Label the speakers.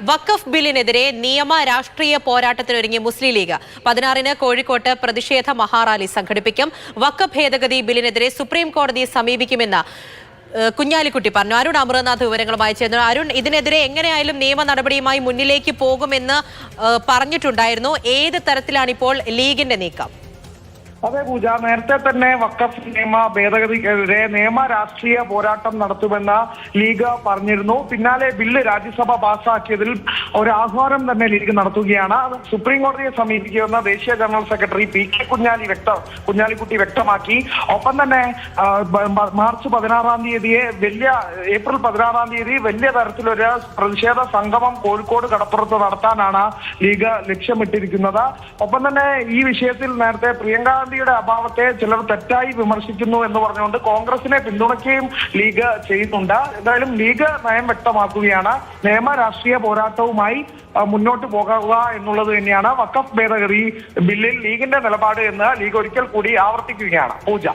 Speaker 1: വഖഫ് ബില്ലിനെതിരെ നിയമ രാഷ്ട്രീയ പോരാട്ടത്തിനൊരുങ്ങി മുസ്ലിം ലീഗ് 16-ന് കോഴിക്കോട്ട് പ്രതിഷേധ മഹാറാലി സംഘടിപ്പിക്കും. വഖഫ് ഭേദഗതി ബില്ലിനെതിരെ സുപ്രീം കോടതിയെ സമീപിക്കുമെന്ന് കുഞ്ഞാലിക്കുട്ടി പറഞ്ഞു. അരുൺ അമൃതനാഥ് വിവരങ്ങളുമായി ചേർന്നു. അരുൺ, ഇതിനെതിരെ എങ്ങനെയായാലും നിയമ നടപടിയുമായി മുന്നിലേക്ക് പോകുമെന്ന് പറഞ്ഞിട്ടുണ്ടായിരുന്നു. ഏത് തരത്തിലാണ് ഇപ്പോൾ ലീഗിന്റെ നീക്കം?
Speaker 2: അതെ പൂജ, നേരത്തെ തന്നെ വഖഫ് നിയമ ഭേദഗതിക്കെതിരെ നിയമ രാഷ്ട്രീയ പോരാട്ടം നടത്തുമെന്ന് ലീഗ് പറഞ്ഞിരുന്നു. പിന്നാലെ ബില്ല് രാജ്യസഭ പാസാക്കിയതിൽ ഒരു ആഹ്വാനം തന്നെ ലീഗ് നടത്തുകയാണ്. സുപ്രീം കോടതിയെ സമീപിക്കുമെന്ന് ദേശീയ ജനറൽ സെക്രട്ടറി PK കുഞ്ഞാലിക്കുട്ടി വ്യക്തമാക്കി. ഒപ്പം തന്നെ മാർച്ച് 16-ാം തീയതിയെ ഏപ്രിൽ 16-ാം തീയതി വലിയ തരത്തിലൊരു പ്രതിഷേധ സംഗമം കോഴിക്കോട് കടപ്പുറത്ത് നടത്താനാണ് ലീഗ് ലക്ഷ്യമിട്ടിരിക്കുന്നത്. ഒപ്പം തന്നെ ഈ വിഷയത്തിൽ നേരത്തെ പ്രിയങ്ക ഗാന്ധിയുടെ അഭാവത്തെ ചിലർ തെറ്റായി വിമർശിക്കുന്നു എന്ന് പറഞ്ഞുകൊണ്ട് കോൺഗ്രസിനെ പിന്തുണയ്ക്കുകയും ലീഗ് ചെയ്യുന്നുണ്ട്. എന്തായാലും ലീഗ് നയം വ്യക്തമാക്കുകയാണ്. നിയമ രാഷ്ട്രീയ പോരാട്ടവുമായി മുന്നോട്ട് പോകുക എന്നുള്ളത് തന്നെയാണ് വഖഫ് ഭേദഗതി ബില്ലിൽ ലീഗിന്റെ നിലപാട് എന്ന് ലീഗ് ഒരിക്കൽ കൂടി ആവർത്തിക്കുകയാണ്. പൂജ.